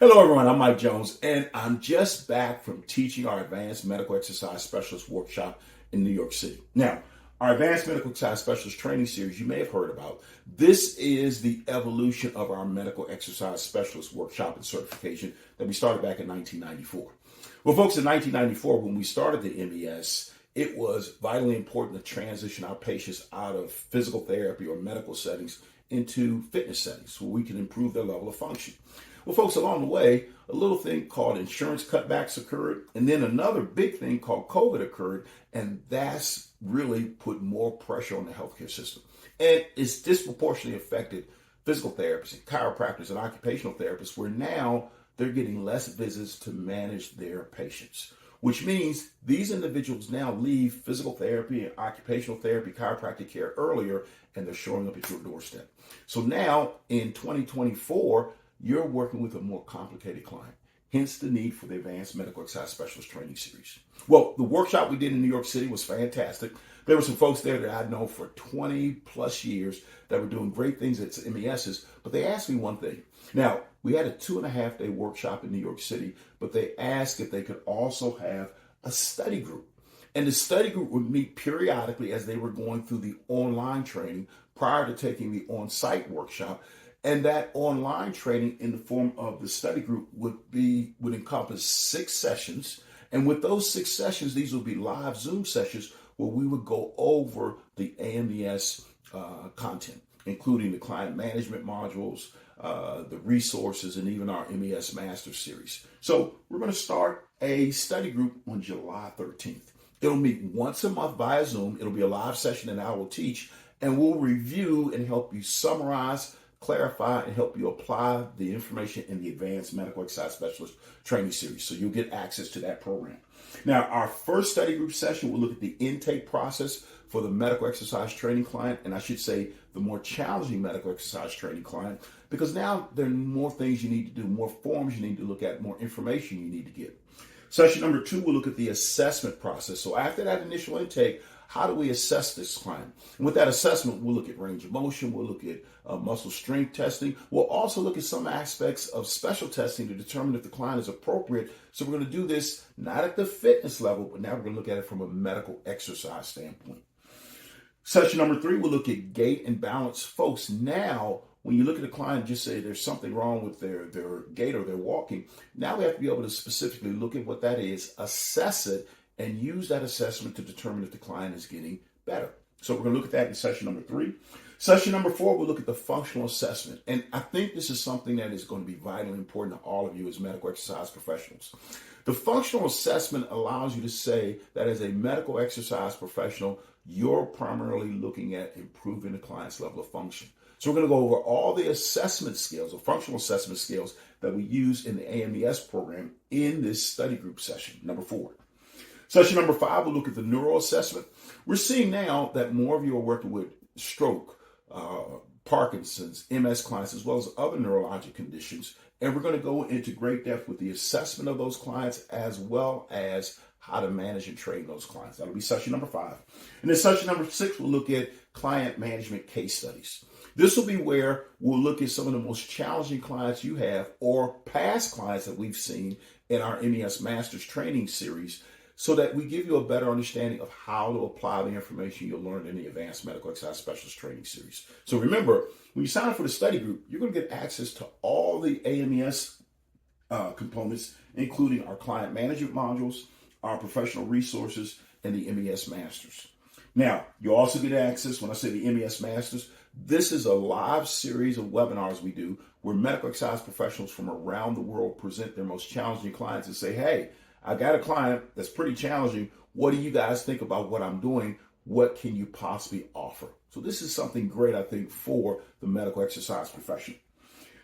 Hello, everyone. I'm Mike Jones, and I'm just back from teaching our Advanced Medical Exercise Specialist workshop in New York City. Now, our Advanced Medical Exercise Specialist training series you may have heard about. This is the evolution of our Medical Exercise Specialist workshop and certification that we started back in 1994. Well, folks, in 1994, when we started the MES, it was vitally important to transition our patients out of physical therapy or medical settings into fitness settings where we can improve their level of function. Well, folks, along the way, a little thing called insurance cutbacks occurred, and then another big thing called COVID occurred, and that's really put more pressure on the healthcare system. And it's disproportionately affected physical therapists and chiropractors and occupational therapists, where now they're getting less visits to manage their patients, which means these individuals now leave physical therapy and occupational therapy, chiropractic care earlier, and they're showing up at your doorstep. So now in 2024, you're working with a more complicated client, hence the need for the Advanced Medical Exercise Specialist Training Series. Well, the workshop we did in New York City was fantastic. There were some folks there that I'd known for 20 plus years that were doing great things at MESs, but they asked me one thing. Now, we had a 2.5-day workshop in New York City, but they asked if they could also have a study group. And the study group would meet periodically as they were going through the online training prior to taking the on-site workshop. And that online training in the form of the study group would encompass 6 sessions. And with those 6 sessions, these would be live Zoom sessions where we would go over the AMES content, including the client management modules, the resources, and even our MES Master Series. So we're going to start a study group on July 13th. It'll meet once a month via Zoom. It'll be a live session and I will teach, and we'll review and help you summarize, clarify, and help you apply the information in the Advanced Medical Exercise Specialist Training Series. So you'll get access to that program. Now, our first study group session will look at the intake process for the medical exercise training client, and I should say the more challenging medical exercise training client, because now there are more things you need to do, more forms you need to look at, more information you need to get. Session number 2 will look at the assessment process. So after that initial intake, how do we assess this client? And with that assessment, we'll look at range of motion, we'll look at muscle strength testing. We'll also look at some aspects of special testing to determine if the client is appropriate. So we're going to do this not at the fitness level, but now we're going to look at it from a medical exercise standpoint. Session number 3, we'll look at gait and balance. Folks, now when you look at a client, just say there's something wrong with their gait or their walking. Now we have to be able to specifically look at what that is, assess it, and use that assessment to determine if the client is getting better. So we're going to look at that in session number 3. Session number 4, we'll look at the functional assessment. And I think this is something that is going to be vitally important to all of you as medical exercise professionals. The functional assessment allows you to say that as a medical exercise professional, you're primarily looking at improving the client's level of function. So we're going to go over all the assessment skills or functional assessment skills that we use in the AMES program in this study group session, number 4. Session number 5, we'll look at the neural assessment. We're seeing now that more of you are working with stroke, Parkinson's, MS clients, as well as other neurologic conditions. And we're going to go into great depth with the assessment of those clients as well as how to manage and train those clients. That'll be session number 5. And then session number 6, we'll look at client management case studies. This will be where we'll look at some of the most challenging clients you have or past clients that we've seen in our MES Masters training series, so that we give you a better understanding of how to apply the information you'll learn in the Advanced Medical Exercise Specialist Training Series. So remember, when you sign up for the study group, you're going to get access to all the AMES components, including our client management modules, our professional resources, and the MES Masters. Now, you'll also get access, when I say the MES Masters, this is a live series of webinars we do where medical exercise professionals from around the world present their most challenging clients and say, hey, I got a client that's pretty challenging. What do you guys think about what I'm doing? What can you possibly offer? So this is something great, I think, for the medical exercise profession.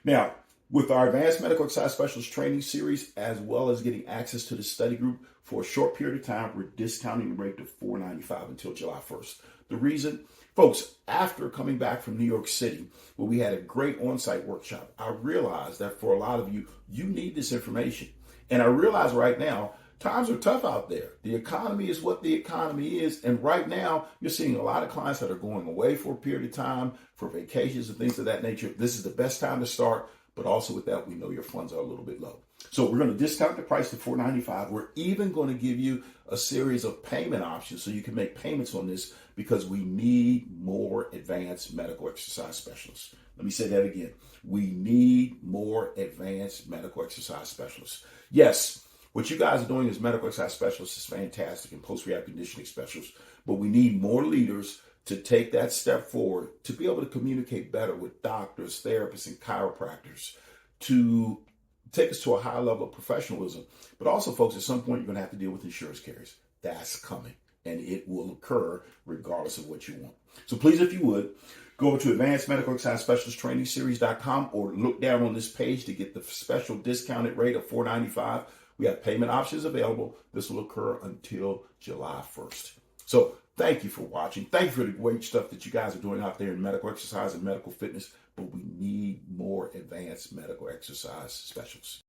Now, with our Advanced Medical Exercise Specialist Training Series, as well as getting access to the study group for a short period of time, we're discounting the rate to $495 until July 1st. The reason, folks, after coming back from New York City, where we had a great on-site workshop, I realized that for a lot of you, you need this information. And I realize right now, times are tough out there. The economy is what the economy is. And right now, you're seeing a lot of clients that are going away for a period of time, for vacations and things of that nature. This is the best time to start. but also with that, we know your funds are a little bit low. So we're going to discount the price to $495. We're even going to give you a series of payment options so you can make payments on this because we need more advanced medical exercise specialists. Let me say that again. We need more advanced medical exercise specialists. Yes, what you guys are doing as medical exercise specialists is fantastic and post-rehab conditioning specialists, but we need more leaders to take that step forward, to be able to communicate better with doctors, therapists, and chiropractors, to take us to a high level of professionalism. But also, folks, at some point, you're going to have to deal with insurance carriers. That's coming, and it will occur regardless of what you want. So please, if you would, go over to Advanced Medical Exercise Specialist Training Series.com or look down on this page to get the special discounted rate of $495. We have payment options available. This will occur until July 1st. So thank you for watching. Thank you for the great stuff that you guys are doing out there in medical exercise and medical fitness, but we need more advanced medical exercise specialists.